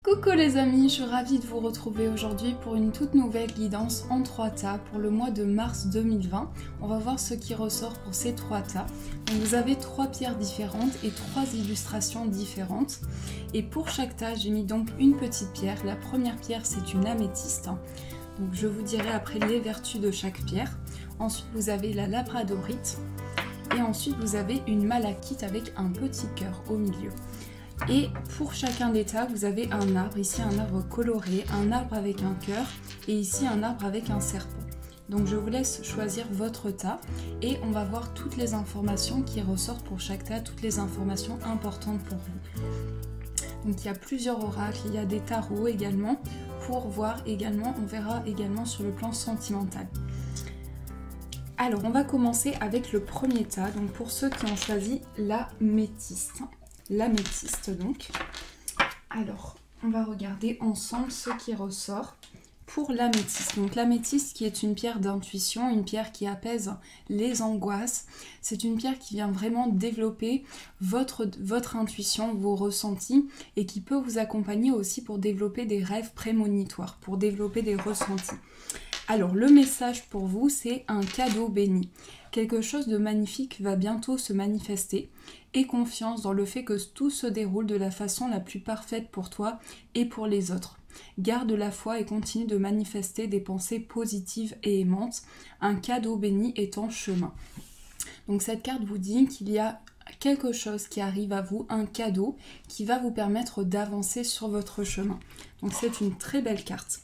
Coucou les amis, je suis ravie de vous retrouver aujourd'hui pour une toute nouvelle guidance en 3 tas pour le mois de mars 2020. On va voir ce qui ressort pour ces 3 tas. Donc vous avez 3 pierres différentes et 3 illustrations différentes. Et pour chaque tas, j'ai mis donc une petite pierre. La première pierre, c'est une améthyste. Donc je vous dirai après les vertus de chaque pierre. Ensuite, vous avez la labradorite. Et ensuite, vous avez une malachite avec un petit cœur au milieu. Et pour chacun des tas, vous avez un arbre, ici un arbre coloré, un arbre avec un cœur et ici un arbre avec un serpent. Donc je vous laisse choisir votre tas et on va voir toutes les informations qui ressortent pour chaque tas, toutes les informations importantes pour vous. Donc il y a plusieurs oracles, il y a des tarots également pour voir également, on verra également sur le plan sentimental. Alors on va commencer avec le premier tas, donc pour ceux qui ont choisi l'améthyste. L'améthyste donc. Alors, on va regarder ensemble ce qui ressort pour l'améthyste. Donc l'améthyste qui est une pierre d'intuition, une pierre qui apaise les angoisses. C'est une pierre qui vient vraiment développer votre intuition, vos ressentis et qui peut vous accompagner aussi pour développer des rêves prémonitoires, pour développer des ressentis. Alors le message pour vous, c'est un cadeau béni. Quelque chose de magnifique va bientôt se manifester. Aie confiance dans le fait que tout se déroule de la façon la plus parfaite pour toi et pour les autres. Garde la foi et continue de manifester des pensées positives et aimantes. Un cadeau béni est en chemin. Donc cette carte vous dit qu'il y a quelque chose qui arrive à vous, un cadeau qui va vous permettre d'avancer sur votre chemin. Donc c'est une très belle carte.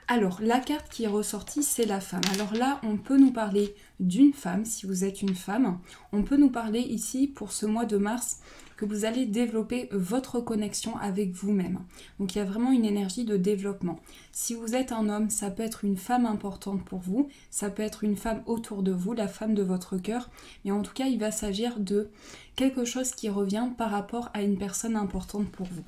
Alors, la carte qui est ressortie, c'est la femme. Alors là, on peut nous parler d'une femme, si vous êtes une femme. On peut nous parler ici, pour ce mois de mars, que vous allez développer votre connexion avec vous-même. Donc, il y a vraiment une énergie de développement. Si vous êtes un homme, ça peut être une femme importante pour vous. Ça peut être une femme autour de vous, la femme de votre cœur. Mais en tout cas, il va s'agir de quelque chose qui revient par rapport à une personne importante pour vous.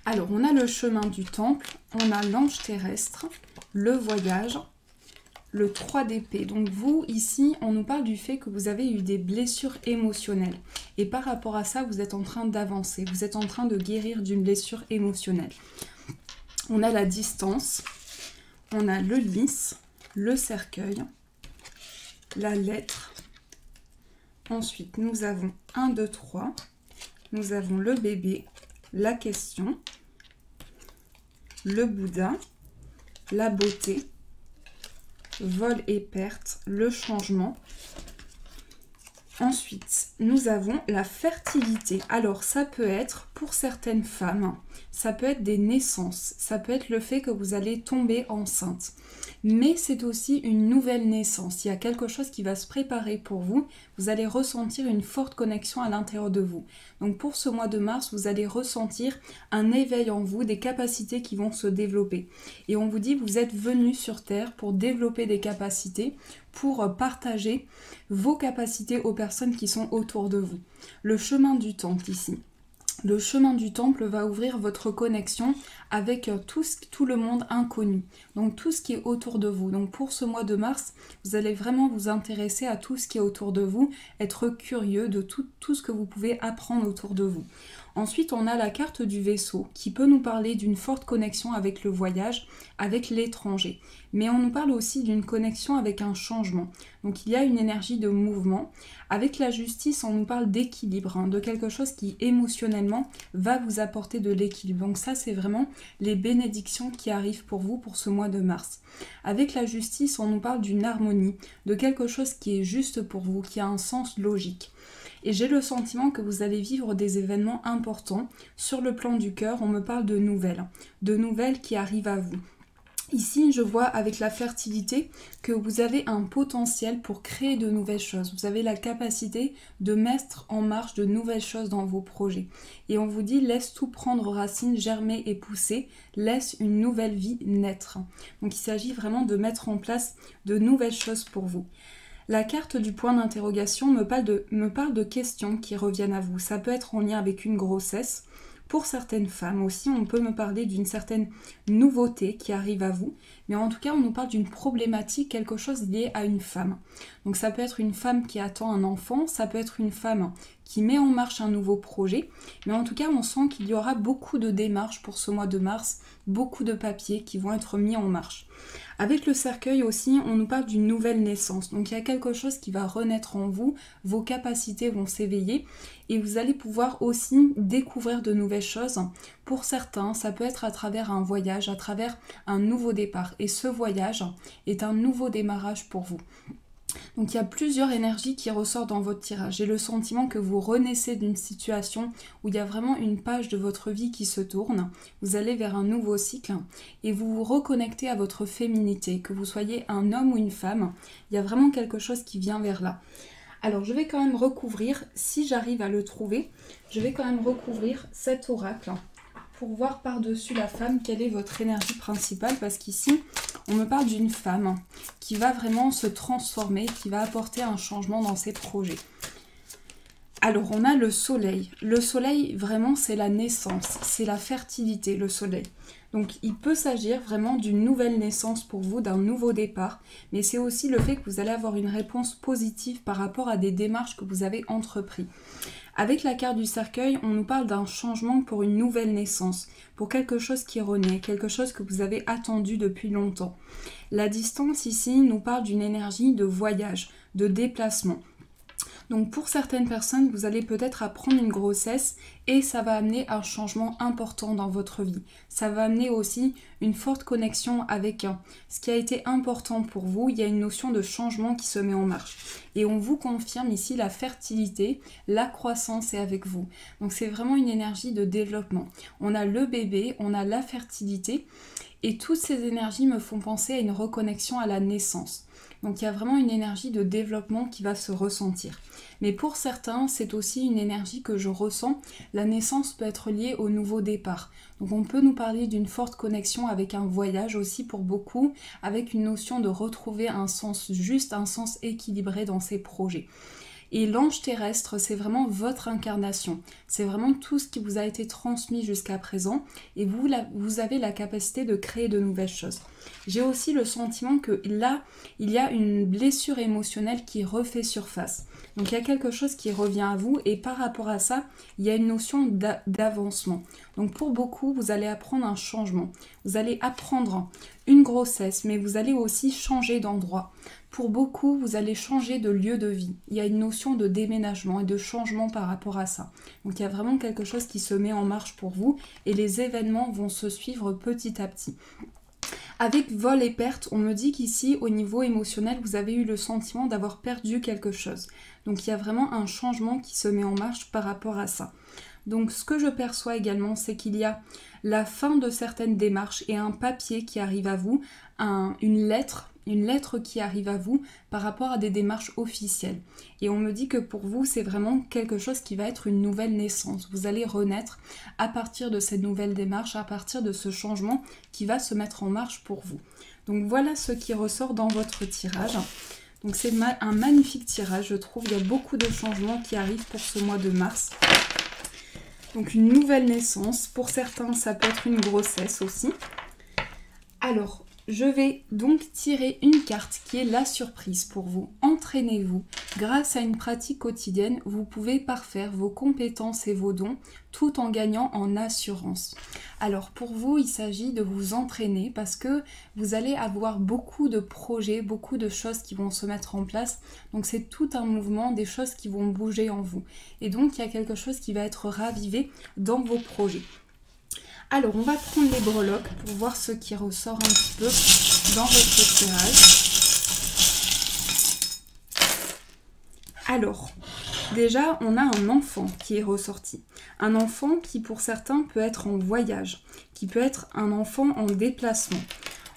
Alors, on a le chemin du temple, on a l'ange terrestre, le voyage, le 3 d'épée. Donc vous, ici, on nous parle du fait que vous avez eu des blessures émotionnelles. Et par rapport à ça, vous êtes en train d'avancer, vous êtes en train de guérir d'une blessure émotionnelle. On a la distance, on a le lys, le cercueil, la lettre. Ensuite, nous avons 1, 2, 3. Nous avons le bébé, la question, le Bouddha, la beauté, vol et perte, le changement. Ensuite, nous avons la fertilité. Alors, ça peut être, pour certaines femmes, ça peut être des naissances, ça peut être le fait que vous allez tomber enceinte. Mais c'est aussi une nouvelle naissance. Il y a quelque chose qui va se préparer pour vous. Vous allez ressentir une forte connexion à l'intérieur de vous. Donc pour ce mois de mars, vous allez ressentir un éveil en vous, des capacités qui vont se développer. Et on vous dit, vous êtes venu sur Terre pour développer des capacités, pour partager vos capacités aux personnes qui sont autour de vous. Le chemin du temple ici. Le chemin du temple va ouvrir votre connexion avec tout le monde inconnu, donc tout ce qui est autour de vous. Donc pour ce mois de mars, vous allez vraiment vous intéresser à tout ce qui est autour de vous, être curieux de tout ce que vous pouvez apprendre autour de vous. Ensuite, on a la carte du vaisseau qui peut nous parler d'une forte connexion avec le voyage, avec l'étranger. Mais on nous parle aussi d'une connexion avec un changement. Donc il y a une énergie de mouvement. Avec la justice, on nous parle d'équilibre, de quelque chose qui émotionnellement va vous apporter de l'équilibre. Donc ça, c'est vraiment les bénédictions qui arrivent pour vous pour ce mois de mars. Avec la justice, on nous parle d'une harmonie, de quelque chose qui est juste pour vous, qui a un sens logique. Et j'ai le sentiment que vous allez vivre des événements importants. Sur le plan du cœur, on me parle de nouvelles qui arrivent à vous. Ici, je vois avec la fertilité que vous avez un potentiel pour créer de nouvelles choses. Vous avez la capacité de mettre en marche de nouvelles choses dans vos projets. Et on vous dit, laisse tout prendre racine, germer et pousser. Laisse une nouvelle vie naître. Donc il s'agit vraiment de mettre en place de nouvelles choses pour vous. La carte du point d'interrogation me parle de questions qui reviennent à vous. Ça peut être en lien avec une grossesse. Pour certaines femmes aussi, on peut me parler d'une certaine nouveauté qui arrive à vous. Mais en tout cas, on nous parle d'une problématique, quelque chose lié à une femme. Donc ça peut être une femme qui attend un enfant, ça peut être une femme qui met en marche un nouveau projet. Mais en tout cas, on sent qu'il y aura beaucoup de démarches pour ce mois de mars, beaucoup de papiers qui vont être mis en marche. Avec le cercueil aussi, on nous parle d'une nouvelle naissance. Donc il y a quelque chose qui va renaître en vous, vos capacités vont s'éveiller et vous allez pouvoir aussi découvrir de nouvelles choses. Pour certains, ça peut être à travers un voyage, à travers un nouveau départ. Et ce voyage est un nouveau démarrage pour vous. Donc il y a plusieurs énergies qui ressortent dans votre tirage. J'ai le sentiment que vous renaissez d'une situation où il y a vraiment une page de votre vie qui se tourne. Vous allez vers un nouveau cycle et vous vous reconnectez à votre féminité. Que vous soyez un homme ou une femme, il y a vraiment quelque chose qui vient vers là. Alors je vais quand même recouvrir, si j'arrive à le trouver, je vais quand même recouvrir cet oracle pour voir par-dessus la femme quelle est votre énergie principale, parce qu'ici on me parle d'une femme qui va vraiment se transformer, qui va apporter un changement dans ses projets. Alors on a le soleil. Le soleil vraiment c'est la naissance, c'est la fertilité, le soleil. Donc il peut s'agir vraiment d'une nouvelle naissance pour vous, d'un nouveau départ, mais c'est aussi le fait que vous allez avoir une réponse positive par rapport à des démarches que vous avez entreprises. Avec la carte du cercueil, on nous parle d'un changement pour une nouvelle naissance, pour quelque chose qui renaît, quelque chose que vous avez attendu depuis longtemps. La distance ici nous parle d'une énergie de voyage, de déplacement. Donc pour certaines personnes, vous allez peut-être apprendre une grossesse et ça va amener un changement important dans votre vie. Ça va amener aussi une forte connexion avec ce qui a été important pour vous. Il y a une notion de changement qui se met en marche. Et on vous confirme ici la fertilité, la croissance est avec vous. Donc c'est vraiment une énergie de développement. On a le bébé, on a la fertilité et toutes ces énergies me font penser à une reconnexion à la naissance. Donc il y a vraiment une énergie de développement qui va se ressentir. Mais pour certains, c'est aussi une énergie que je ressens. La naissance peut être liée au nouveau départ. Donc on peut nous parler d'une forte connexion avec un voyage aussi pour beaucoup, avec une notion de retrouver un sens juste, un sens équilibré dans ses projets. Et l'ange terrestre, c'est vraiment votre incarnation. C'est vraiment tout ce qui vous a été transmis jusqu'à présent et vous avez la capacité de créer de nouvelles choses. J'ai aussi le sentiment que là, il y a une blessure émotionnelle qui refait surface. Donc il y a quelque chose qui revient à vous et par rapport à ça, il y a une notion d'avancement. Donc pour beaucoup, vous allez apprendre un changement. Vous allez apprendre une grossesse, mais vous allez aussi changer d'endroit. Pour beaucoup, vous allez changer de lieu de vie. Il y a une notion de déménagement et de changement par rapport à ça. Donc il y a vraiment quelque chose qui se met en marche pour vous et les événements vont se suivre petit à petit. Avec vol et perte, on me dit qu'ici, au niveau émotionnel, vous avez eu le sentiment d'avoir perdu quelque chose. Donc il y a vraiment un changement qui se met en marche par rapport à ça. Donc ce que je perçois également, c'est qu'il y a la fin de certaines démarches et un papier qui arrive à vous, une lettre qui arrive à vous par rapport à des démarches officielles. Et on me dit que pour vous, c'est vraiment quelque chose qui va être une nouvelle naissance. Vous allez renaître à partir de cette nouvelle démarche, à partir de ce changement qui va se mettre en marche pour vous. Donc voilà ce qui ressort dans votre tirage. Donc c'est un magnifique tirage, je trouve. Il y a beaucoup de changements qui arrivent pour ce mois de mars. Donc une nouvelle naissance. Pour certains, ça peut être une grossesse aussi. Alors, je vais donc tirer une carte qui est la surprise pour vous. Entraînez-vous. Grâce à une pratique quotidienne, vous pouvez parfaire vos compétences et vos dons tout en gagnant en assurance. Alors pour vous, il s'agit de vous entraîner parce que vous allez avoir beaucoup de projets, beaucoup de choses qui vont se mettre en place. Donc c'est tout un mouvement, des choses qui vont bouger en vous. Et donc il y a quelque chose qui va être ravivé dans vos projets. Alors, on va prendre les breloques pour voir ce qui ressort un petit peu dans votre tirage. Alors, déjà, on a un enfant qui est ressorti. Un enfant qui, pour certains, peut être en voyage, qui peut être un enfant en déplacement.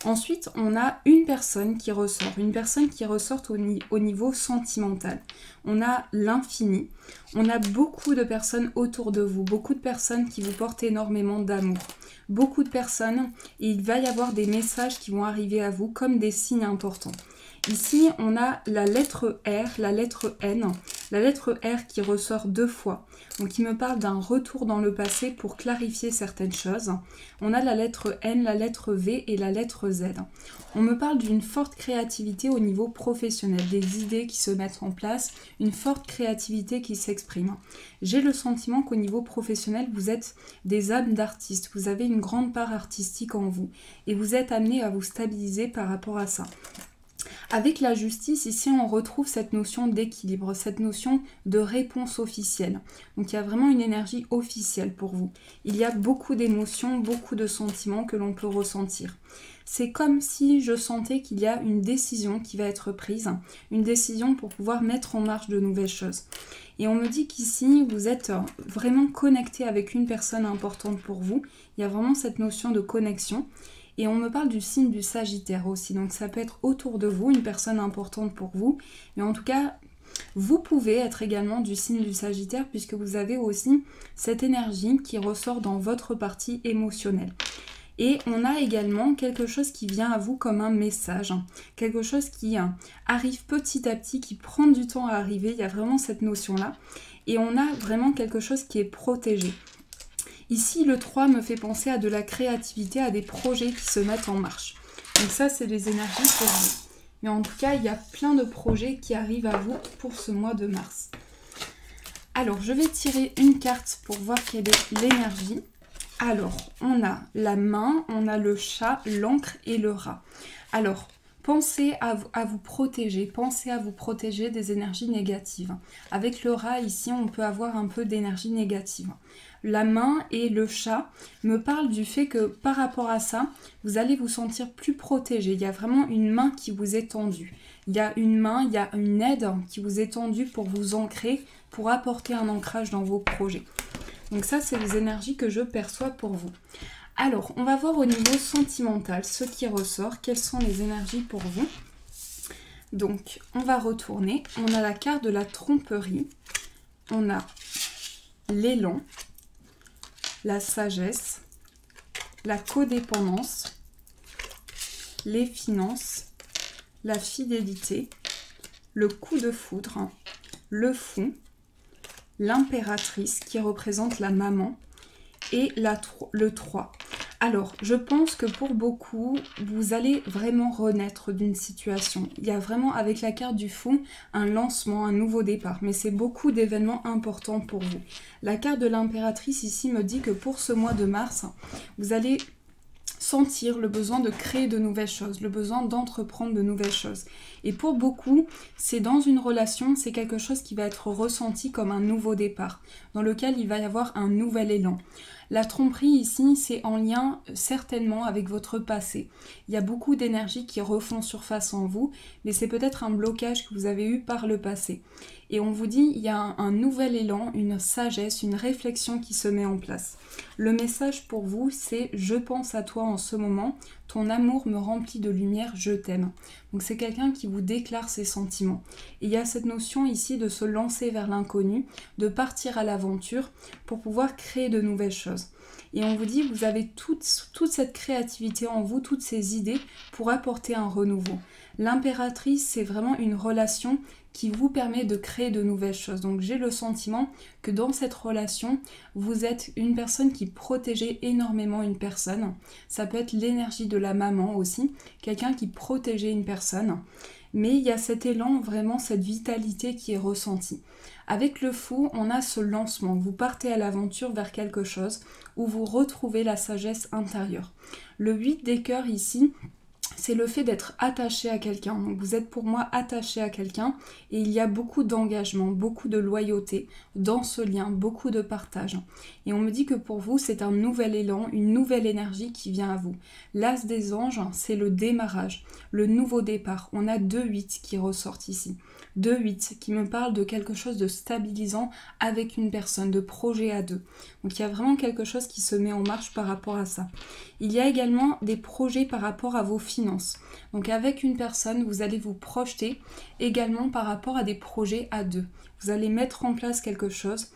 Ensuite, on a une personne qui ressort au niveau sentimental. On a l'infini. On a beaucoup de personnes autour de vous, beaucoup de personnes qui vous portent énormément d'amour. Beaucoup de personnes, et il va y avoir des messages qui vont arriver à vous comme des signes importants. Ici, on a la lettre R, la lettre N. La lettre R qui ressort 2 fois, donc il me parle d'un retour dans le passé pour clarifier certaines choses. On a la lettre N, la lettre V et la lettre Z. On me parle d'une forte créativité au niveau professionnel, des idées qui se mettent en place, une forte créativité qui s'exprime. J'ai le sentiment qu'au niveau professionnel, vous êtes des âmes d'artistes, vous avez une grande part artistique en vous et vous êtes amené à vous stabiliser par rapport à ça. Avec la justice, ici, on retrouve cette notion d'équilibre, cette notion de réponse officielle. Donc, il y a vraiment une énergie officielle pour vous. Il y a beaucoup d'émotions, beaucoup de sentiments que l'on peut ressentir. C'est comme si je sentais qu'il y a une décision qui va être prise, une décision pour pouvoir mettre en marche de nouvelles choses. Et on me dit qu'ici, vous êtes vraiment connecté avec une personne importante pour vous. Il y a vraiment cette notion de connexion. Et on me parle du signe du Sagittaire aussi, donc ça peut être autour de vous, une personne importante pour vous. Mais en tout cas, vous pouvez être également du signe du Sagittaire puisque vous avez aussi cette énergie qui ressort dans votre partie émotionnelle. Et on a également quelque chose qui vient à vous comme un message, quelque chose qui arrive petit à petit, qui prend du temps à arriver, il y a vraiment cette notion-là. Et on a vraiment quelque chose qui est protégé. Ici, le 3 me fait penser à de la créativité, à des projets qui se mettent en marche. Donc ça, c'est les énergies pour vous. Mais en tout cas, il y a plein de projets qui arrivent à vous pour ce mois de mars. Alors, je vais tirer une carte pour voir quelle est l'énergie. Alors, on a la main, on a le chat, l'encre et le rat. Alors, pensez à vous protéger, pensez à vous protéger des énergies négatives. Avec le rat, ici, on peut avoir un peu d'énergie négative. La main et le chat me parlent du fait que par rapport à ça, vous allez vous sentir plus protégé. Il y a vraiment une main qui vous est tendue. Il y a une main, il y a une aide qui vous est tendue pour vous ancrer, pour apporter un ancrage dans vos projets. Donc ça, c'est les énergies que je perçois pour vous. Alors, on va voir au niveau sentimental ce qui ressort. Quelles sont les énergies pour vous? Donc, on va retourner. On a la carte de la tromperie. On a l'élan, la sagesse, la codépendance, les finances, la fidélité, le coup de foudre, le fou, l'impératrice qui représente la maman et le 3. Alors, je pense que pour beaucoup, vous allez vraiment renaître d'une situation. Il y a vraiment, avec la carte du fou, un lancement, un nouveau départ. Mais c'est beaucoup d'événements importants pour vous. La carte de l'impératrice ici me dit que pour ce mois de mars, vous allez sentir le besoin de créer de nouvelles choses, le besoin d'entreprendre de nouvelles choses. Et pour beaucoup, c'est dans une relation, c'est quelque chose qui va être ressenti comme un nouveau départ, dans lequel il va y avoir un nouvel élan. La tromperie ici, c'est en lien certainement avec votre passé. Il y a beaucoup d'énergie qui refont surface en vous, mais c'est peut-être un blocage que vous avez eu par le passé. Et on vous dit, il y a un nouvel élan, une sagesse, une réflexion qui se met en place. Le message pour vous, c'est « Je pense à toi en ce moment, ton amour me remplit de lumière, je t'aime ». Donc c'est quelqu'un qui vous déclare ses sentiments. Et il y a cette notion ici de se lancer vers l'inconnu, de partir à l'aventure pour pouvoir créer de nouvelles choses. Et on vous dit, vous avez toute cette créativité en vous, toutes ces idées pour apporter un renouveau. L'impératrice, c'est vraiment une relation qui vous permet de créer de nouvelles choses. Donc j'ai le sentiment que dans cette relation, vous êtes une personne qui protégeait énormément une personne. Ça peut être l'énergie de la maman aussi, quelqu'un qui protégeait une personne. Mais il y a cet élan, vraiment cette vitalité qui est ressentie. Avec le fou, on a ce lancement. Vous partez à l'aventure vers quelque chose où vous retrouvez la sagesse intérieure. Le 8 des cœurs ici, c'est le fait d'être attaché à quelqu'un. Donc vous êtes pour moi attaché à quelqu'un et il y a beaucoup d'engagement, beaucoup de loyauté dans ce lien, beaucoup de partage. Et on me dit que pour vous, c'est un nouvel élan, une nouvelle énergie qui vient à vous. L'as des anges, c'est le démarrage, le nouveau départ. On a 2-8 qui ressortent ici. 2-8 qui me parle de quelque chose de stabilisant avec une personne, de projet à deux. Donc il y a vraiment quelque chose qui se met en marche par rapport à ça. Il y a également des projets par rapport à vos finances. Donc avec une personne, vous allez vous projeter également par rapport à des projets à deux. Vous allez mettre en place quelque chose,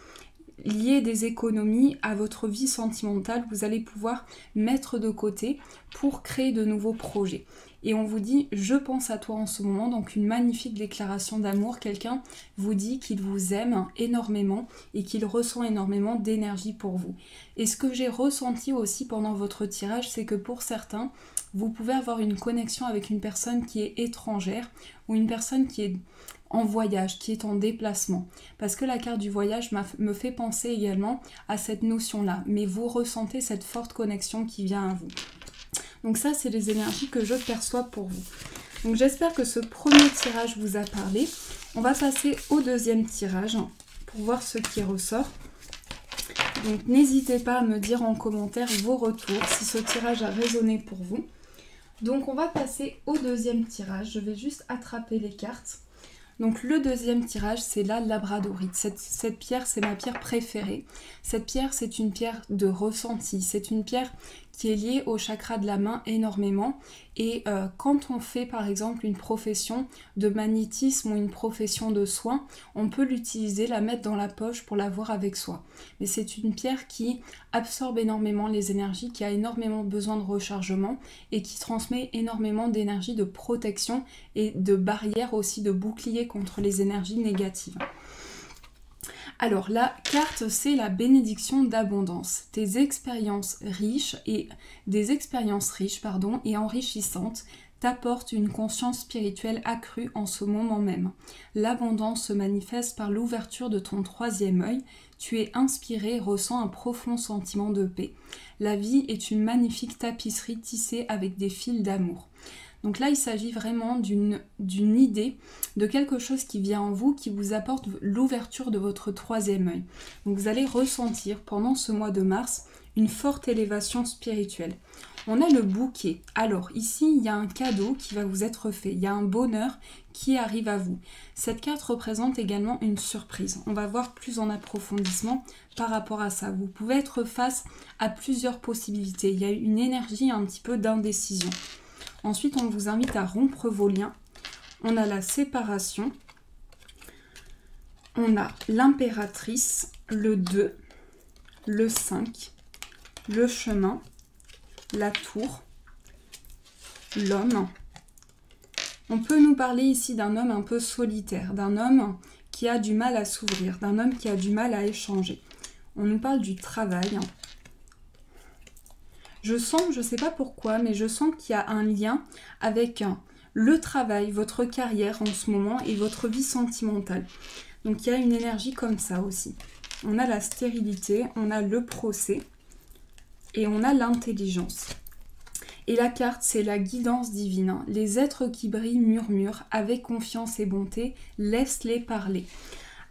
lier des économies à votre vie sentimentale, vous allez pouvoir mettre de côté pour créer de nouveaux projets. et on vous dit « je pense à toi en ce moment », donc une magnifique déclaration d'amour. Quelqu'un vous dit qu'il vous aime énormément et qu'il ressent énormément d'énergie pour vous. Et ce que j'ai ressenti aussi pendant votre tirage, c'est que pour certains, vous pouvez avoir une connexion avec une personne qui est étrangère ou une personne qui est en voyage, qui est en déplacement. Parce que la carte du voyage me fait penser également à cette notion-là. Mais vous ressentez cette forte connexion qui vient à vous. Donc ça, c'est les énergies que je perçois pour vous. Donc j'espère que ce premier tirage vous a parlé. On va passer au deuxième tirage pour voir ce qui ressort. Donc n'hésitez pas à me dire en commentaire vos retours si ce tirage a résonné pour vous. Donc on va passer au deuxième tirage. Je vais juste attraper les cartes. Donc le deuxième tirage, c'est la labradorite. Cette pierre, c'est ma pierre préférée. Cette pierre, c'est une pierre de ressenti. C'est une pierre qui est liée au chakra de la main énormément. Et quand on fait par exemple une profession de magnétisme ou une profession de soin, on peut l'utiliser, la mettre dans la poche pour l'avoir avec soi. Mais c'est une pierre qui absorbe énormément les énergies, qui a énormément besoin de rechargement et qui transmet énormément d'énergie de protection et de barrière aussi, de bouclier contre les énergies négatives. Alors la carte, c'est la bénédiction d'abondance. Des expériences riches et enrichissantes t'apportent une conscience spirituelle accrue en ce moment même. L'abondance se manifeste par l'ouverture de ton troisième œil. Tu es inspiré et ressens un profond sentiment de paix. La vie est une magnifique tapisserie tissée avec des fils d'amour. Donc là, il s'agit vraiment d'une idée, de quelque chose qui vient en vous, qui vous apporte l'ouverture de votre troisième œil. Donc vous allez ressentir pendant ce mois de mars une forte élévation spirituelle. On a le bouquet. Alors ici, il y a un cadeau qui va vous être fait. Il y a un bonheur qui arrive à vous. Cette carte représente également une surprise. On va voir plus en approfondissement par rapport à ça. Vous pouvez être face à plusieurs possibilités. Il y a une énergie un petit peu d'indécision. Ensuite, on vous invite à rompre vos liens. On a la séparation. On a l'impératrice, le 2, le 5, le chemin, la tour, l'homme. On peut nous parler ici d'un homme un peu solitaire, d'un homme qui a du mal à s'ouvrir, d'un homme qui a du mal à échanger. On nous parle du travail. Je sens, je ne sais pas pourquoi, mais je sens qu'il y a un lien avec le travail, votre carrière en ce moment et votre vie sentimentale. Donc il y a une énergie comme ça aussi. On a la stérilité, on a le procès et on a l'intelligence. Et la carte, c'est la guidance divine. Les êtres qui brillent murmurent avec confiance et bonté, laisse-les parler.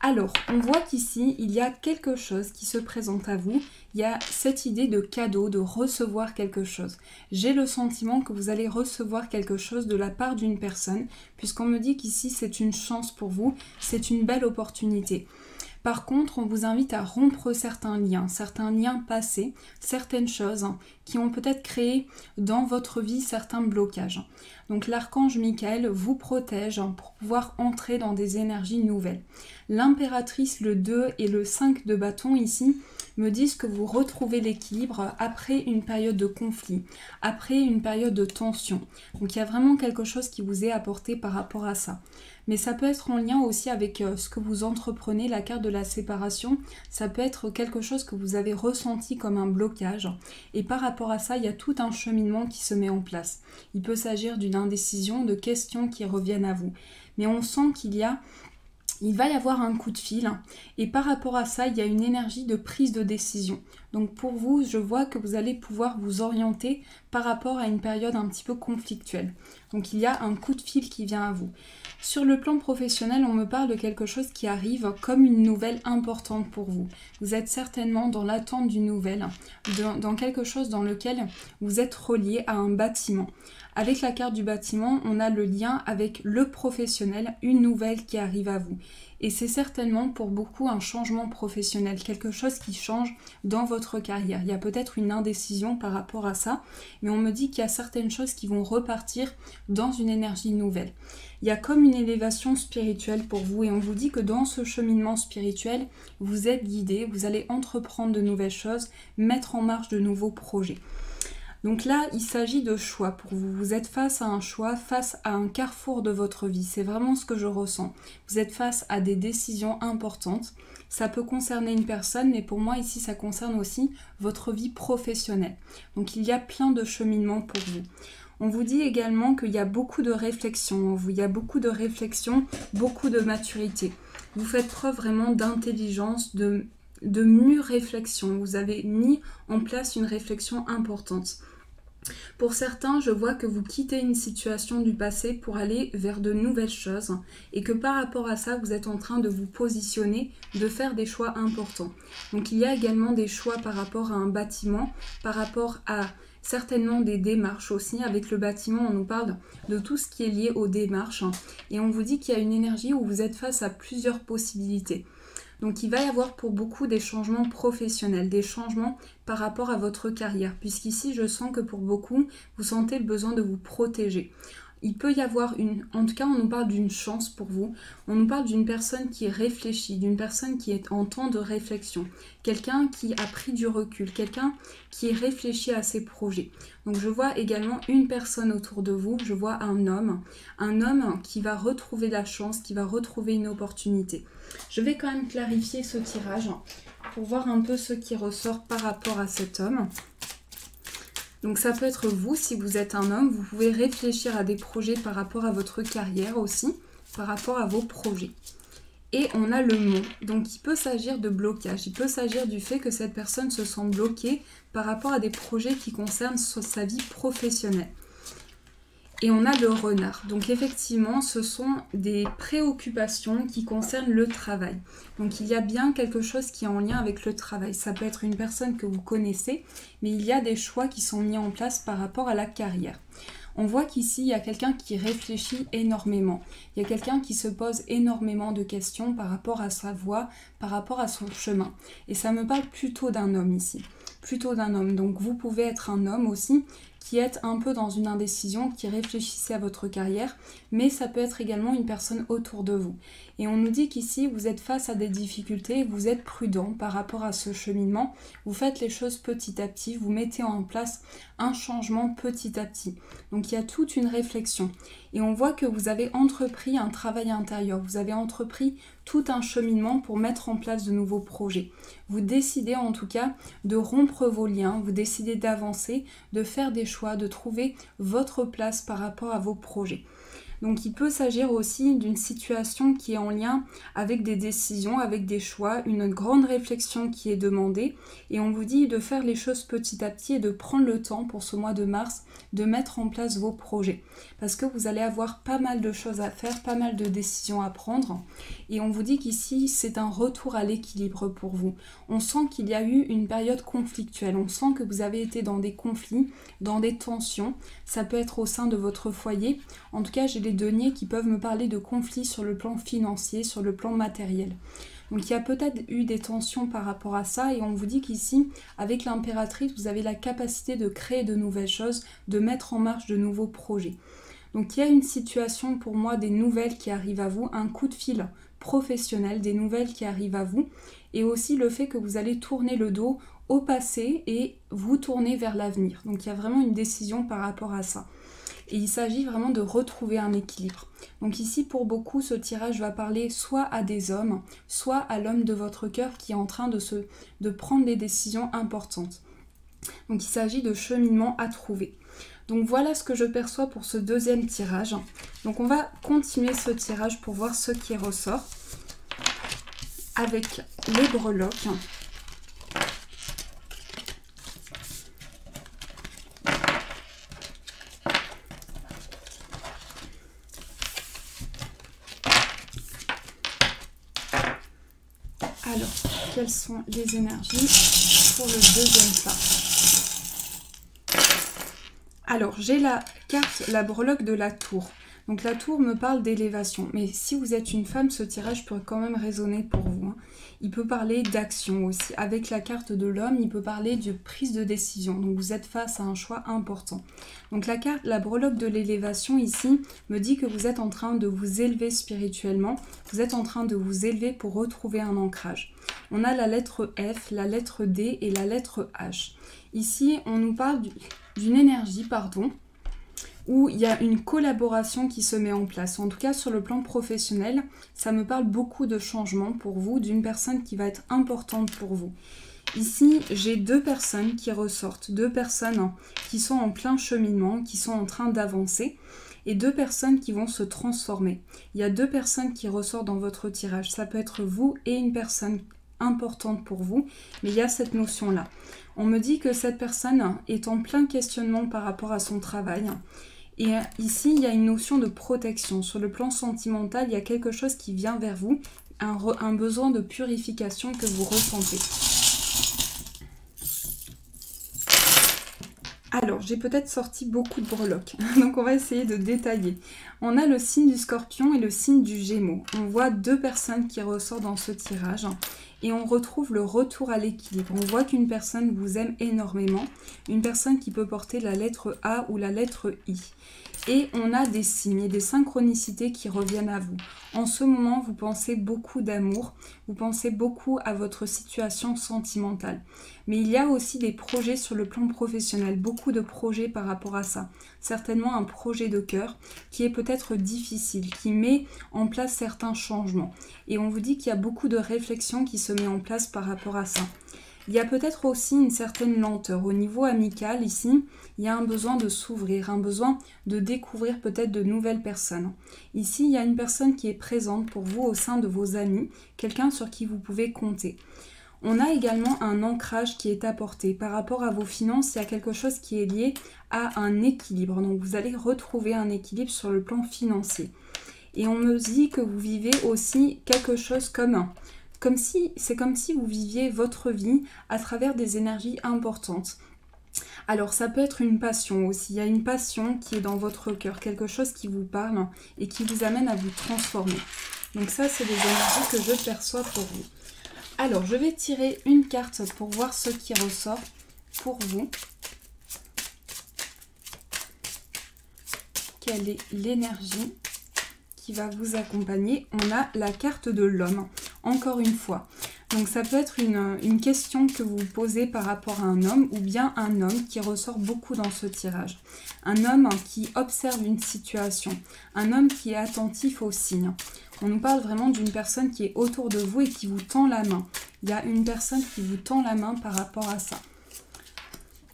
Alors, on voit qu'ici, il y a quelque chose qui se présente à vous. Il y a cette idée de cadeau, de recevoir quelque chose. J'ai le sentiment que vous allez recevoir quelque chose de la part d'une personne, puisqu'on me dit qu'ici, c'est une chance pour vous, c'est une belle opportunité. Par contre, on vous invite à rompre certains liens passés, certaines choses qui ont peut-être créé dans votre vie certains blocages. Donc l'archange Michael vous protège pour pouvoir entrer dans des énergies nouvelles. L'impératrice, le 2 et le 5 de bâton ici me disent que vous retrouvez l'équilibre après une période de conflit, après une période de tension. Donc il y a vraiment quelque chose qui vous est apporté par rapport à ça. Mais ça peut être en lien aussi avec ce que vous entreprenez, la carte de la séparation. Ça peut être quelque chose que vous avez ressenti comme un blocage. Et par rapport à ça, il y a tout un cheminement qui se met en place. Il peut s'agir d'une indécision, de questions qui reviennent à vous. Mais on sent il va y avoir un coup de fil et par rapport à ça, il y a une énergie de prise de décision. Donc pour vous, je vois que vous allez pouvoir vous orienter par rapport à une période un petit peu conflictuelle. Donc il y a un coup de fil qui vient à vous. Sur le plan professionnel, on me parle de quelque chose qui arrive comme une nouvelle importante pour vous. Vous êtes certainement dans l'attente d'une nouvelle, dans quelque chose dans lequel vous êtes relié à un bâtiment. Avec la carte du bâtiment, on a le lien avec le professionnel, une nouvelle qui arrive à vous. Et c'est certainement pour beaucoup un changement professionnel, quelque chose qui change dans votre carrière. Il y a peut-être une indécision par rapport à ça, mais on me dit qu'il y a certaines choses qui vont repartir dans une énergie nouvelle. Il y a comme une élévation spirituelle pour vous et on vous dit que dans ce cheminement spirituel, vous êtes guidé, vous allez entreprendre de nouvelles choses, mettre en marche de nouveaux projets. Donc là, il s'agit de choix pour vous. Vous êtes face à un choix, face à un carrefour de votre vie. C'est vraiment ce que je ressens. Vous êtes face à des décisions importantes. Ça peut concerner une personne, mais pour moi ici, ça concerne aussi votre vie professionnelle. Donc il y a plein de cheminements pour vous. On vous dit également qu'il y a beaucoup de réflexion en vous. Il y a beaucoup de réflexion, beaucoup de maturité. Vous faites preuve vraiment d'intelligence, de mûre réflexion. Vous avez mis en place une réflexion importante. Pour certains, je vois que vous quittez une situation du passé pour aller vers de nouvelles choses et que par rapport à ça, vous êtes en train de vous positionner, de faire des choix importants. Donc il y a également des choix par rapport à un bâtiment, par rapport à certainement des démarches aussi. Avec le bâtiment, on nous parle de tout ce qui est lié aux démarches et on vous dit qu'il y a une énergie où vous êtes face à plusieurs possibilités. Donc il va y avoir pour beaucoup des changements professionnels, des changements par rapport à votre carrière, puisqu'ici je sens que pour beaucoup, vous sentez le besoin de vous protéger. Il peut y avoir en tout cas on nous parle d'une chance pour vous, on nous parle d'une personne qui réfléchit, d'une personne qui est en temps de réflexion, quelqu'un qui a pris du recul, quelqu'un qui réfléchit à ses projets. Donc je vois également une personne autour de vous, je vois un homme qui va retrouver la chance, qui va retrouver une opportunité. Je vais quand même clarifier ce tirage pour voir un peu ce qui ressort par rapport à cet homme. Donc ça peut être vous, si vous êtes un homme, vous pouvez réfléchir à des projets par rapport à votre carrière aussi, par rapport à vos projets. Et on a le mont, donc il peut s'agir de blocage, il peut s'agir du fait que cette personne se sent bloquée par rapport à des projets qui concernent sa vie professionnelle. Et on a le renard. Donc effectivement, ce sont des préoccupations qui concernent le travail. Donc il y a bien quelque chose qui est en lien avec le travail. Ça peut être une personne que vous connaissez, mais il y a des choix qui sont mis en place par rapport à la carrière. On voit qu'ici, il y a quelqu'un qui réfléchit énormément. Il y a quelqu'un qui se pose énormément de questions par rapport à sa voie, par rapport à son chemin. Et ça me parle plutôt d'un homme ici. Plutôt d'un homme. Donc vous pouvez être un homme aussi qui êtes un peu dans une indécision, qui réfléchissez à votre carrière, mais ça peut être également une personne autour de vous. Et on nous dit qu'ici, vous êtes face à des difficultés, vous êtes prudent par rapport à ce cheminement, vous faites les choses petit à petit, vous mettez en place un changement petit à petit. Donc il y a toute une réflexion. Et on voit que vous avez entrepris un travail intérieur, vous avez entrepris tout un cheminement pour mettre en place de nouveaux projets. Vous décidez en tout cas de rompre vos liens, vous décidez d'avancer, de faire des choix, de trouver votre place par rapport à vos projets. Donc il peut s'agir aussi d'une situation qui est en lien avec des décisions, avec des choix, une grande réflexion qui est demandée et on vous dit de faire les choses petit à petit et de prendre le temps pour ce mois de mars de mettre en place vos projets parce que vous allez avoir pas mal de choses à faire, pas mal de décisions à prendre et on vous dit qu'ici c'est un retour à l'équilibre pour vous. On sent qu'il y a eu une période conflictuelle, on sent que vous avez été dans des conflits, dans des tensions, ça peut être au sein de votre foyer, en tout cas j'ai des deniers qui peuvent me parler de conflits sur le plan financier, sur le plan matériel. Donc il y a peut-être eu des tensions par rapport à ça et on vous dit qu'ici, avec l'impératrice, vous avez la capacité de créer de nouvelles choses, de mettre en marche de nouveaux projets. Donc il y a une situation pour moi, des nouvelles qui arrivent à vous, un coup de fil professionnel, des nouvelles qui arrivent à vous et aussi le fait que vous allez tourner le dos au passé et vous tourner vers l'avenir. Donc il y a vraiment une décision par rapport à ça. Et il s'agit vraiment de retrouver un équilibre. Donc ici, pour beaucoup, ce tirage va parler soit à des hommes, soit à l'homme de votre cœur qui est en train de prendre des décisions importantes. Donc il s'agit de cheminement à trouver. Donc voilà ce que je perçois pour ce deuxième tirage. Donc on va continuer ce tirage pour voir ce qui ressort avec les breloques. Alors, quelles sont les énergies pour le deuxième plat? Alors, j'ai la carte, la breloque de la tour. Donc la tour me parle d'élévation. Mais si vous êtes une femme, ce tirage peut quand même résonner pour vous. Il peut parler d'action aussi. Avec la carte de l'homme, il peut parler de prise de décision. Donc vous êtes face à un choix important. Donc la breloque de l'élévation ici me dit que vous êtes en train de vous élever spirituellement. Vous êtes en train de vous élever pour retrouver un ancrage. On a la lettre F, la lettre D et la lettre H. Ici, on nous parle d'une énergie, où il y a une collaboration qui se met en place. En tout cas, sur le plan professionnel, ça me parle beaucoup de changements pour vous, d'une personne qui va être importante pour vous. Ici, j'ai deux personnes qui ressortent, deux personnes qui sont en plein cheminement, qui sont en train d'avancer, et deux personnes qui vont se transformer. Il y a deux personnes qui ressortent dans votre tirage. Ça peut être vous et une personne importante pour vous, mais il y a cette notion-là. On me dit que cette personne est en plein questionnement par rapport à son travail. Et ici, il y a une notion de protection. Sur le plan sentimental, il y a quelque chose qui vient vers vous, un besoin de purification que vous ressentez. Alors, j'ai peut-être sorti beaucoup de breloques, donc on va essayer de détailler. On a le signe du Scorpion et le signe du Gémeaux. On voit deux personnes qui ressortent dans ce tirage et on retrouve le retour à l'équilibre. On voit qu'une personne vous aime énormément, une personne qui peut porter la lettre A ou la lettre I. Et on a des signes et des synchronicités qui reviennent à vous. En ce moment, vous pensez beaucoup d'amour, vous pensez beaucoup à votre situation sentimentale. Mais il y a aussi des projets sur le plan professionnel, beaucoup de projets par rapport à ça. Certainement un projet de cœur qui est peut-être difficile, qui met en place certains changements. Et on vous dit qu'il y a beaucoup de réflexions qui se met en place par rapport à ça. Il y a peut-être aussi une certaine lenteur. Au niveau amical, ici, il y a un besoin de s'ouvrir, un besoin de découvrir peut-être de nouvelles personnes. Ici, il y a une personne qui est présente pour vous au sein de vos amis, quelqu'un sur qui vous pouvez compter. On a également un ancrage qui est apporté. Par rapport à vos finances, il y a quelque chose qui est lié à un équilibre. Donc, vous allez retrouver un équilibre sur le plan financier. Et on me dit que vous vivez aussi quelque chose c'est comme si vous viviez votre vie à travers des énergies importantes. Alors ça peut être une passion aussi, il y a une passion qui est dans votre cœur, quelque chose qui vous parle et qui vous amène à vous transformer. Donc ça, c'est des énergies que je perçois pour vous. Alors je vais tirer une carte pour voir ce qui ressort pour vous. Quelle est l'énergie qui va vous accompagner? On a la carte de l'homme. Encore une fois, donc ça peut être une question que vous posez par rapport à un homme ou bien un homme qui ressort beaucoup dans ce tirage. Un homme qui observe une situation, un homme qui est attentif aux signes. On nous parle vraiment d'une personne qui est autour de vous et qui vous tend la main. Il y a une personne qui vous tend la main par rapport à ça.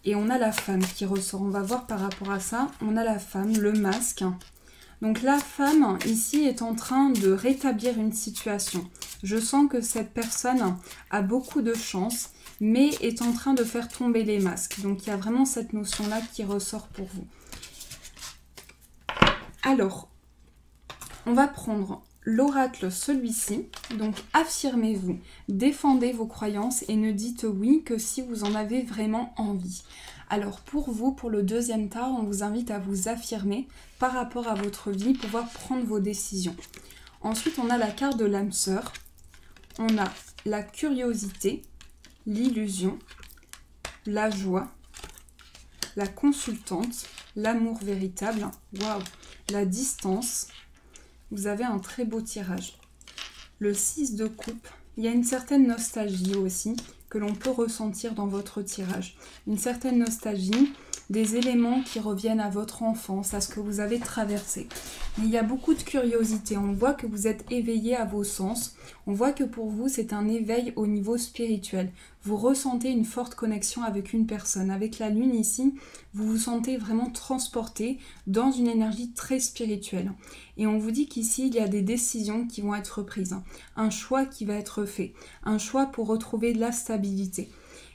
Et on a la femme qui ressort, on va voir par rapport à ça. On a la femme, le masque. Donc la femme ici est en train de rétablir une situation. Je sens que cette personne a beaucoup de chance, mais est en train de faire tomber les masques. Donc il y a vraiment cette notion-là qui ressort pour vous. Alors, on va prendre l'oracle, celui-ci. Donc affirmez-vous, défendez vos croyances et ne dites oui que si vous en avez vraiment envie. Alors pour vous, pour le deuxième tas, on vous invite à vous affirmer par rapport à votre vie, pouvoir prendre vos décisions. Ensuite, on a la carte de l'âme sœur. On a la curiosité, l'illusion, la joie, la consultante, l'amour véritable, waouh, la distance. Vous avez un très beau tirage. Le 6 de coupe, il y a une certaine nostalgie aussi que l'on peut ressentir dans votre tirage. Une certaine nostalgie, des éléments qui reviennent à votre enfance, à ce que vous avez traversé. Mais il y a beaucoup de curiosité, on voit que vous êtes éveillé à vos sens, on voit que pour vous c'est un éveil au niveau spirituel. Vous ressentez une forte connexion avec une personne. Avec la lune ici, vous vous sentez vraiment transporté dans une énergie très spirituelle. Et on vous dit qu'ici, il y a des décisions qui vont être prises, un choix qui va être fait, un choix pour retrouver de la stabilité.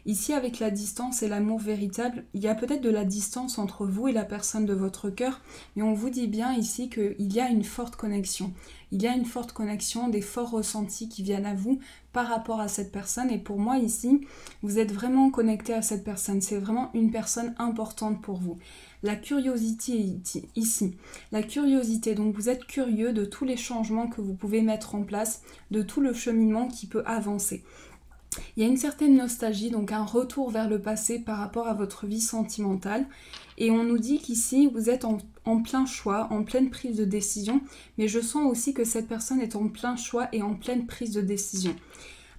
Ici, avec la distance et l'amour véritable, il y a peut-être de la distance entre vous et la personne de votre cœur, mais on vous dit bien ici qu'il y a une forte connexion. Il y a une forte connexion, des forts ressentis qui viennent à vous par rapport à cette personne. Et pour moi, ici, vous êtes vraiment connecté à cette personne. C'est vraiment une personne importante pour vous. La curiosité ici. La curiosité, donc vous êtes curieux de tous les changements que vous pouvez mettre en place, de tout le cheminement qui peut avancer. Il y a une certaine nostalgie, donc un retour vers le passé par rapport à votre vie sentimentale. Et on nous dit qu'ici, vous êtes en plein choix, en pleine prise de décision. Mais je sens aussi que cette personne est en plein choix et en pleine prise de décision.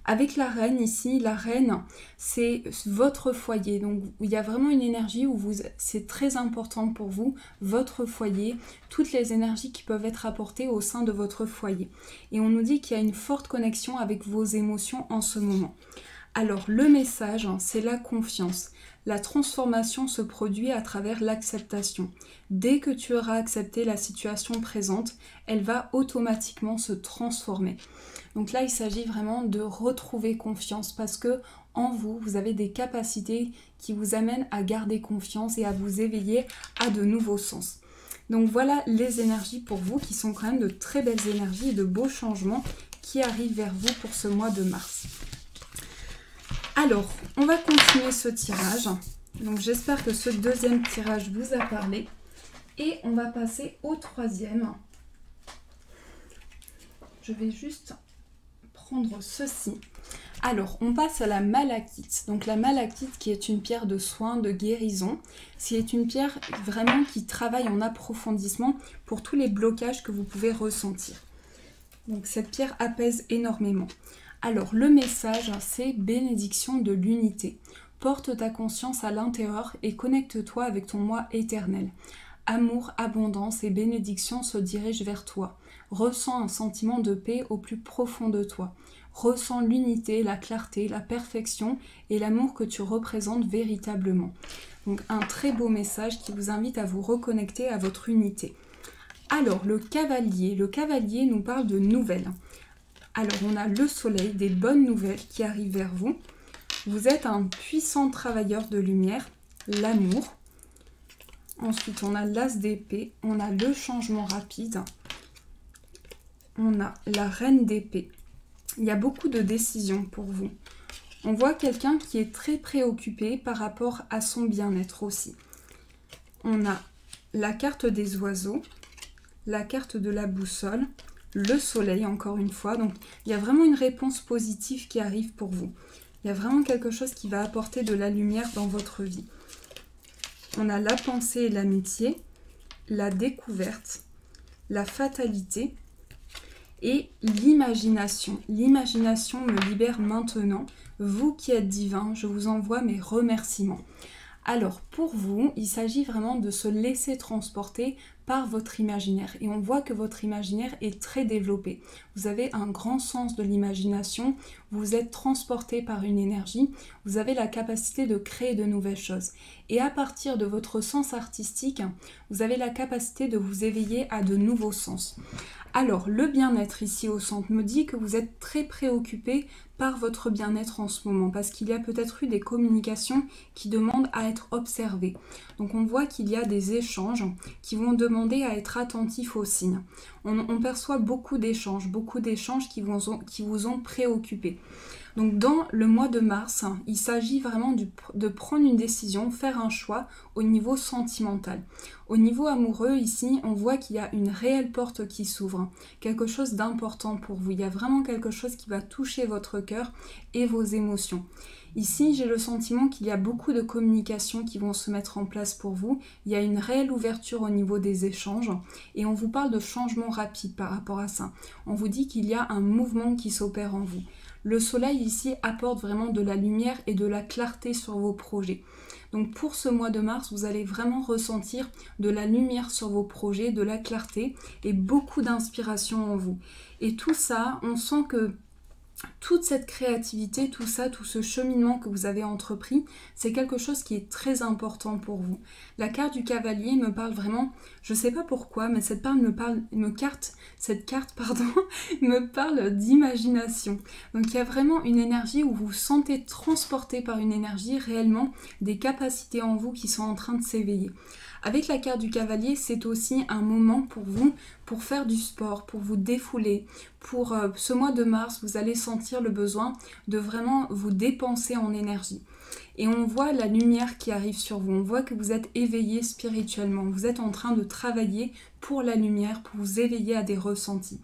Avec la reine ici, la reine, c'est votre foyer. Donc, il y a vraiment une énergie où c'est très important pour vous, votre foyer, toutes les énergies qui peuvent être apportées au sein de votre foyer. Et on nous dit qu'il y a une forte connexion avec vos émotions en ce moment. Alors, le message, c'est la confiance. La transformation se produit à travers l'acceptation. Dès que tu auras accepté la situation présente, elle va automatiquement se transformer. Donc là, il s'agit vraiment de retrouver confiance parce que en vous, vous avez des capacités qui vous amènent à garder confiance et à vous éveiller à de nouveaux sens. Donc voilà les énergies pour vous qui sont quand même de très belles énergies et de beaux changements qui arrivent vers vous pour ce mois de mars. Alors, on va continuer ce tirage. Donc j'espère que ce deuxième tirage vous a parlé. Et on va passer au troisième. Je vais juste prendre ceci. Alors, on passe à la malachite. Donc la malachite qui est une pierre de soin, de guérison. C'est une pierre vraiment qui travaille en approfondissement pour tous les blocages que vous pouvez ressentir. Donc cette pierre apaise énormément. Alors le message, c'est bénédiction de l'unité. Porte ta conscience à l'intérieur et connecte-toi avec ton moi éternel. Amour, abondance et bénédiction se dirigent vers toi. Ressens un sentiment de paix au plus profond de toi. Ressens l'unité, la clarté, la perfection et l'amour que tu représentes véritablement. Donc un très beau message qui vous invite à vous reconnecter à votre unité. Alors le cavalier nous parle de nouvelles. Alors on a le soleil, des bonnes nouvelles qui arrivent vers vous. Vous êtes un puissant travailleur de lumière, l'amour. Ensuite on a l'as d'épée, on a le changement rapide. On a la reine d'épée. Il y a beaucoup de décisions pour vous. On voit quelqu'un qui est très préoccupé par rapport à son bien-être aussi. On a la carte des oiseaux, la carte de la boussole, le soleil encore une fois. Donc il y a vraiment une réponse positive qui arrive pour vous. Il y a vraiment quelque chose qui va apporter de la lumière dans votre vie. On a la pensée et l'amitié, la découverte, la fatalité et l'imagination. L'imagination me libère maintenant. Vous qui êtes divin, je vous envoie mes remerciements. Alors pour vous, il s'agit vraiment de se laisser transporter par votre imaginaire. Et on voit que votre imaginaire est très développé. Vous avez un grand sens de l'imagination, vous êtes transporté par une énergie, vous avez la capacité de créer de nouvelles choses. Et à partir de votre sens artistique, vous avez la capacité de vous éveiller à de nouveaux sens. Alors, le bien-être ici au centre me dit que vous êtes très préoccupé par votre bien-être en ce moment, parce qu'il y a peut-être eu des communications qui demandent à être observées. Donc on voit qu'il y a des échanges qui vont demander à être attentifs aux signes. On perçoit beaucoup d'échanges qui vous ont préoccupé. Donc dans le mois de mars, il s'agit vraiment de prendre une décision, faire un choix au niveau sentimental. Au niveau amoureux, ici, on voit qu'il y a une réelle porte qui s'ouvre, quelque chose d'important pour vous. Il y a vraiment quelque chose qui va toucher votre cœur et vos émotions. Ici, j'ai le sentiment qu'il y a beaucoup de communications qui vont se mettre en place pour vous. Il y a une réelle ouverture au niveau des échanges et on vous parle de changements rapides par rapport à ça. On vous dit qu'il y a un mouvement qui s'opère en vous. Le soleil ici apporte vraiment de la lumière et de la clarté sur vos projets. Donc pour ce mois de mars, vous allez vraiment ressentir de la lumière sur vos projets, de la clarté et beaucoup d'inspiration en vous. Et tout ça, on sent que toute cette créativité, tout ça, tout ce cheminement que vous avez entrepris, c'est quelque chose qui est très important pour vous. La carte du cavalier me parle vraiment, je ne sais pas pourquoi, mais cette carte me parle d'imagination. Donc il y a vraiment une énergie où vous vous sentez transporté par une énergie réellement, des capacités en vous qui sont en train de s'éveiller. Avec la carte du cavalier, c'est aussi un moment pour vous, pour faire du sport, pour vous défouler. Pour ce mois de mars, vous allez sentir le besoin de vraiment vous dépenser en énergie. Et on voit la lumière qui arrive sur vous, on voit que vous êtes éveillé spirituellement, vous êtes en train de travailler pour la lumière, pour vous éveiller à des ressentis.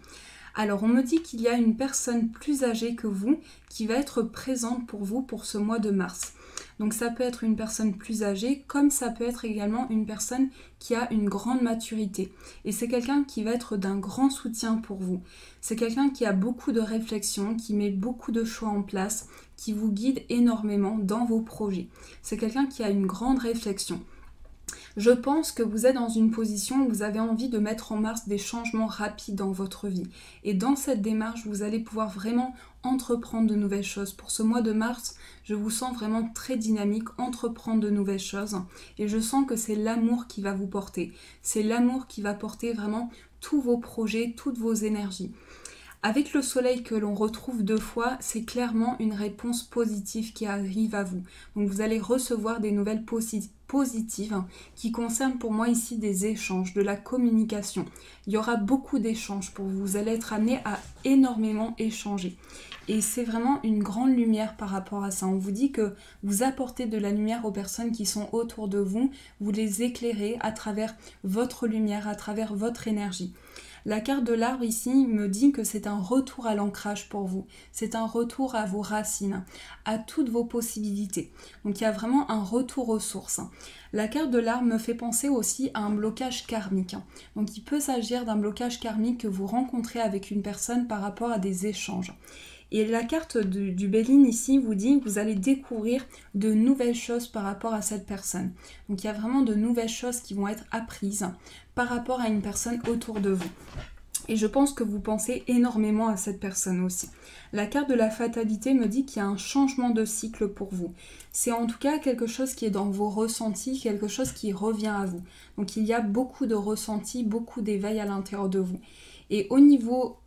Alors on me dit qu'il y a une personne plus âgée que vous qui va être présente pour vous pour ce mois de mars. Donc ça peut être une personne plus âgée, comme ça peut être également une personne qui a une grande maturité. Et c'est quelqu'un qui va être d'un grand soutien pour vous. C'est quelqu'un qui a beaucoup de réflexion, qui met beaucoup de choix en place, qui vous guide énormément dans vos projets. C'est quelqu'un qui a une grande réflexion. Je pense que vous êtes dans une position où vous avez envie de mettre en marche des changements rapides dans votre vie. Et dans cette démarche, vous allez pouvoir vraiment entreprendre de nouvelles choses. Pour ce mois de mars, je vous sens vraiment très dynamique, entreprendre de nouvelles choses. Et je sens que c'est l'amour qui va vous porter. C'est l'amour qui va porter vraiment tous vos projets, toutes vos énergies. Avec le soleil que l'on retrouve 2 fois, c'est clairement une réponse positive qui arrive à vous. Donc vous allez recevoir des nouvelles positives qui concernent pour moi ici des échanges, de la communication. Il y aura beaucoup d'échanges pour vous. Vous allez être amené à énormément échanger. Et c'est vraiment une grande lumière par rapport à ça. On vous dit que vous apportez de la lumière aux personnes qui sont autour de vous. Vous les éclairez à travers votre lumière, à travers votre énergie. La carte de l'arbre ici me dit que c'est un retour à l'ancrage pour vous. C'est un retour à vos racines, à toutes vos possibilités. Donc il y a vraiment un retour aux sources. La carte de l'arbre me fait penser aussi à un blocage karmique. Donc il peut s'agir d'un blocage karmique que vous rencontrez avec une personne par rapport à des échanges. Et la carte du Béline ici vous dit que vous allez découvrir de nouvelles choses par rapport à cette personne. Donc il y a vraiment de nouvelles choses qui vont être apprises par rapport à une personne autour de vous. Et je pense que vous pensez énormément à cette personne aussi. La carte de la fatalité me dit qu'il y a un changement de cycle pour vous. C'est en tout cas quelque chose qui est dans vos ressentis, quelque chose qui revient à vous. Donc il y a beaucoup de ressentis, beaucoup d'éveil à l'intérieur de vous. Et au niveau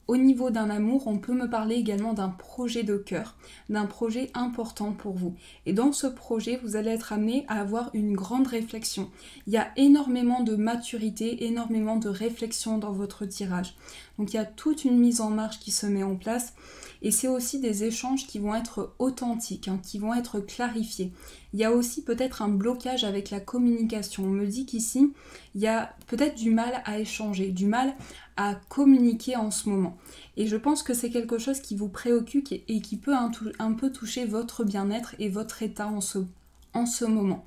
d'un amour, on peut me parler également d'un projet de cœur, d'un projet important pour vous. Et dans ce projet, vous allez être amené à avoir une grande réflexion. Il y a énormément de maturité, énormément de réflexion dans votre tirage. Donc il y a toute une mise en marche qui se met en place. Et c'est aussi des échanges qui vont être authentiques, qui vont être clarifiés. Il y a aussi peut-être un blocage avec la communication. On me dit qu'ici, il y a peut-être du mal à échanger, du mal à communiquer en ce moment. Et je pense que c'est quelque chose qui vous préoccupe et qui peut un peu toucher votre bien-être et votre état en ce moment.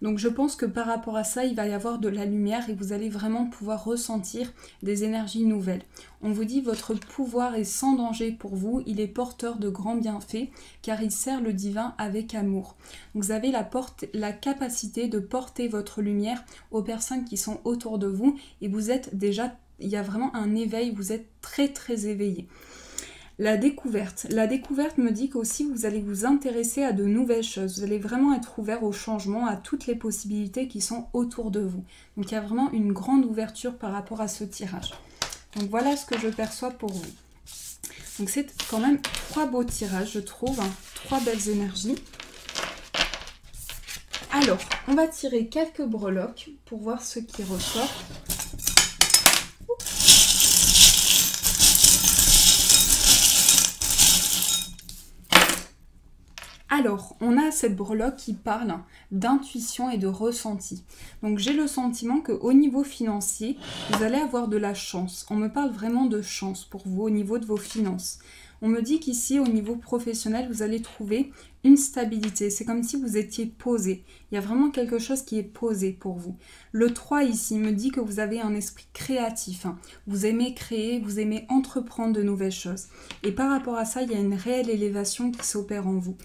Donc je pense que par rapport à ça, il va y avoir de la lumière et vous allez vraiment pouvoir ressentir des énergies nouvelles. On vous dit votre pouvoir est sans danger pour vous, il est porteur de grands bienfaits car il sert le divin avec amour. Donc vous avez la capacité de porter votre lumière aux personnes qui sont autour de vous et vous êtes déjà, il y a vraiment un éveil, vous êtes très très éveillé. La découverte me dit qu'aussi vous allez vous intéresser à de nouvelles choses. Vous allez vraiment être ouvert au changement, à toutes les possibilités qui sont autour de vous. Donc il y a vraiment une grande ouverture par rapport à ce tirage. Donc voilà ce que je perçois pour vous. Donc c'est quand même 3 beaux tirages, je trouve, 3 belles énergies. Alors, on va tirer quelques breloques pour voir ce qui ressort. Alors, on a cette breloque qui parle d'intuition et de ressenti. Donc j'ai le sentiment qu'au niveau financier, vous allez avoir de la chance. On me parle vraiment de chance pour vous au niveau de vos finances. On me dit qu'ici, au niveau professionnel, vous allez trouver une stabilité. C'est comme si vous étiez posé. Il y a vraiment quelque chose qui est posé pour vous. Le 3 ici me dit que vous avez un esprit créatif. Vous aimez créer, vous aimez entreprendre de nouvelles choses. Et par rapport à ça, il y a une réelle élévation qui s'opère en vous.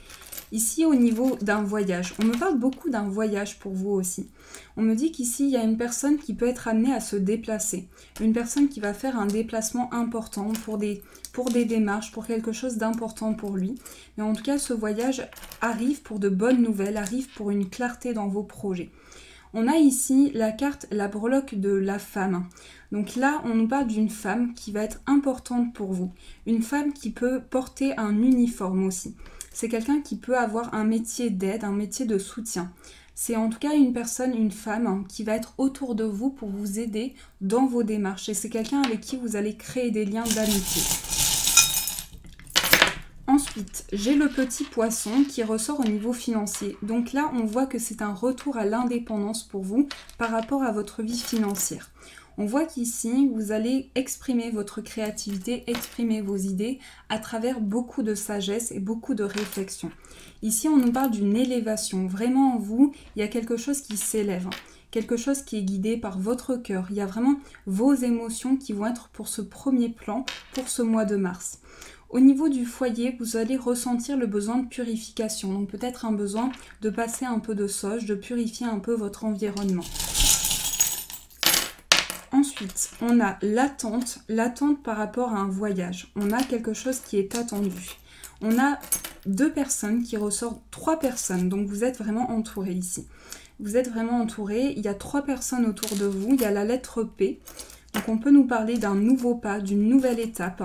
Ici, au niveau d'un voyage, on me parle beaucoup d'un voyage pour vous aussi. On me dit qu'ici, il y a une personne qui peut être amenée à se déplacer. Une personne qui va faire un déplacement important pour des démarches, pour quelque chose d'important pour lui. Mais en tout cas, ce voyage arrive pour de bonnes nouvelles, arrive pour une clarté dans vos projets. On a ici la carte, la breloque de la femme. Donc là, on nous parle d'une femme qui va être importante pour vous. Une femme qui peut porter un uniforme aussi. C'est quelqu'un qui peut avoir un métier d'aide, un métier de soutien. C'est en tout cas une personne, une femme qui va être autour de vous pour vous aider dans vos démarches. Et c'est quelqu'un avec qui vous allez créer des liens d'amitié. Ensuite, Ensuite, j'ai le petit poisson qui ressort au niveau financier. Donc là, on voit que c'est un retour à l'indépendance pour vous par rapport à votre vie financière. On voit qu'ici, vous allez exprimer votre créativité, exprimer vos idées à travers beaucoup de sagesse et beaucoup de réflexion. Ici, on nous parle d'une élévation. Vraiment, en vous, il y a quelque chose qui s'élève, quelque chose qui est guidé par votre cœur. Il y a vraiment vos émotions qui vont être pour ce premier plan, pour ce mois de mars. Au niveau du foyer, vous allez ressentir le besoin de purification. Donc peut-être un besoin de passer un peu de sauge, de purifier un peu votre environnement. Ensuite, on a l'attente par rapport à un voyage. On a quelque chose qui est attendu. On a 2 personnes qui ressortent, 3 personnes, donc vous êtes vraiment entouré ici. Vous êtes vraiment entouré, il y a 3 personnes autour de vous, il y a la lettre P. Donc on peut nous parler d'un nouveau pas, d'une nouvelle étape.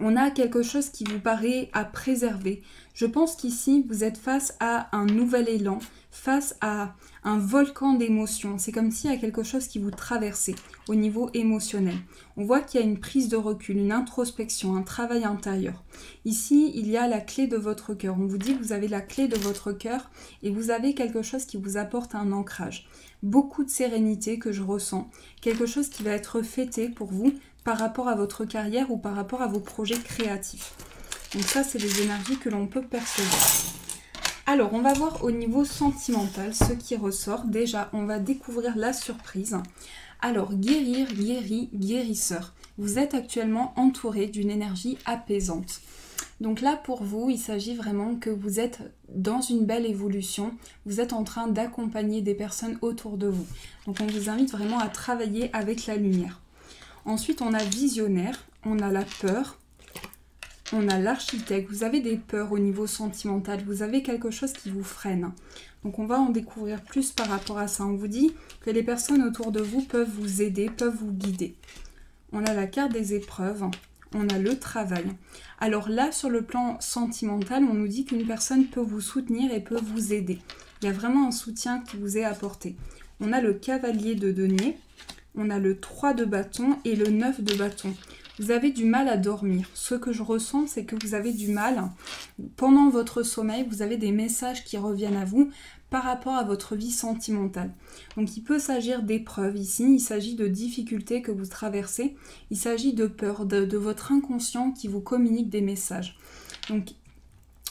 On a quelque chose qui vous paraît à préserver. Je pense qu'ici, vous êtes face à un nouvel élan, face à un volcan d'émotions. C'est comme s'il y a quelque chose qui vous traversait au niveau émotionnel. On voit qu'il y a une prise de recul, une introspection, un travail intérieur. Ici, il y a la clé de votre cœur. On vous dit que vous avez la clé de votre cœur et vous avez quelque chose qui vous apporte un ancrage. Beaucoup de sérénité que je ressens. Quelque chose qui va être fêté pour vous par rapport à votre carrière ou par rapport à vos projets créatifs. Donc ça, c'est les énergies que l'on peut percevoir. Alors, on va voir au niveau sentimental ce qui ressort. Déjà, on va découvrir la surprise. Alors, guérir, guéri, guérisseur. Vous êtes actuellement entouré d'une énergie apaisante. Donc là, pour vous, il s'agit vraiment que vous êtes dans une belle évolution. Vous êtes en train d'accompagner des personnes autour de vous. Donc, on vous invite vraiment à travailler avec la lumière. Ensuite, on a visionnaire, on a la peur, on a l'architecte. Vous avez des peurs au niveau sentimental, vous avez quelque chose qui vous freine. Donc on va en découvrir plus par rapport à ça. On vous dit que les personnes autour de vous peuvent vous aider, peuvent vous guider. On a la carte des épreuves, on a le travail. Alors là, sur le plan sentimental, on nous dit qu'une personne peut vous soutenir et peut vous aider. Il y a vraiment un soutien qui vous est apporté. On a le cavalier de denier. On a le 3 de bâton et le 9 de bâton. Vous avez du mal à dormir. Ce que je ressens, c'est que vous avez du mal. Pendant votre sommeil, vous avez des messages qui reviennent à vous par rapport à votre vie sentimentale. Donc il peut s'agir d'épreuves ici, il s'agit de difficultés que vous traversez, il s'agit de peur, de votre inconscient qui vous communique des messages. Donc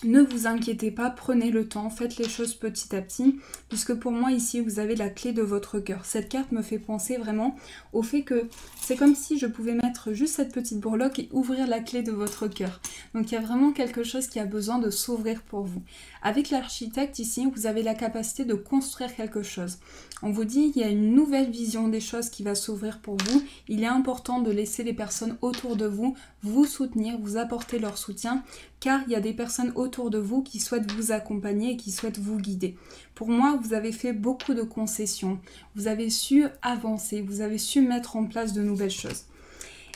ne vous inquiétez pas, prenez le temps, faites les choses petit à petit, puisque pour moi ici vous avez la clé de votre cœur. Cette carte me fait penser vraiment au fait que c'est comme si je pouvais mettre juste cette petite bourloque et ouvrir la clé de votre cœur. Donc il y a vraiment quelque chose qui a besoin de s'ouvrir pour vous. Avec l'architecte ici, vous avez la capacité de construire quelque chose. On vous dit qu'il y a une nouvelle vision des choses qui va s'ouvrir pour vous. Il est important de laisser les personnes autour de vous vous soutenir, vous apporter leur soutien, car il y a des personnes autour de vous qui souhaitent vous accompagner et qui souhaitent vous guider. Pour moi, vous avez fait beaucoup de concessions, vous avez su avancer, vous avez su mettre en place de nouvelles choses.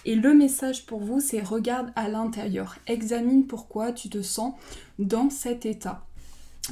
Et le message pour vous, c'est regarde à l'intérieur, examine pourquoi tu te sens dans cet état.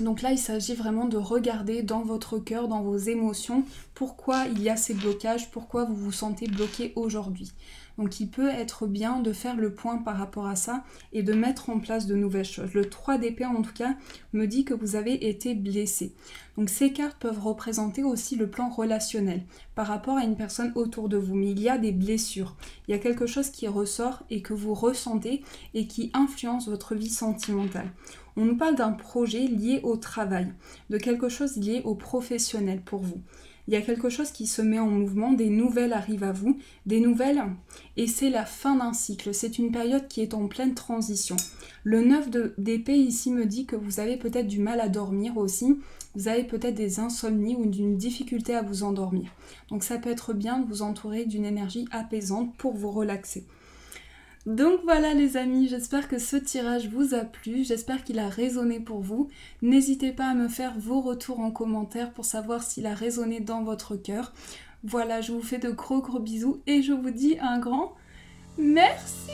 Donc là, il s'agit vraiment de regarder dans votre cœur, dans vos émotions, pourquoi il y a ces blocages, pourquoi vous vous sentez bloqué aujourd'hui. Donc il peut être bien de faire le point par rapport à ça et de mettre en place de nouvelles choses. Le 3 d'épée en tout cas me dit que vous avez été blessé. Donc ces cartes peuvent représenter aussi le plan relationnel par rapport à une personne autour de vous. Mais il y a des blessures, il y a quelque chose qui ressort et que vous ressentez et qui influence votre vie sentimentale. On nous parle d'un projet lié au travail, de quelque chose lié au professionnel pour vous. Il y a quelque chose qui se met en mouvement, des nouvelles arrivent à vous, des nouvelles, et c'est la fin d'un cycle. C'est une période qui est en pleine transition. Le 9 d'épée ici me dit que vous avez peut-être du mal à dormir aussi, vous avez peut-être des insomnies ou une difficulté à vous endormir. Donc ça peut être bien de vous entourer d'une énergie apaisante pour vous relaxer. Donc voilà les amis, j'espère que ce tirage vous a plu, j'espère qu'il a résonné pour vous. N'hésitez pas à me faire vos retours en commentaire pour savoir s'il a résonné dans votre cœur. Voilà, je vous fais de gros bisous et je vous dis un grand merci.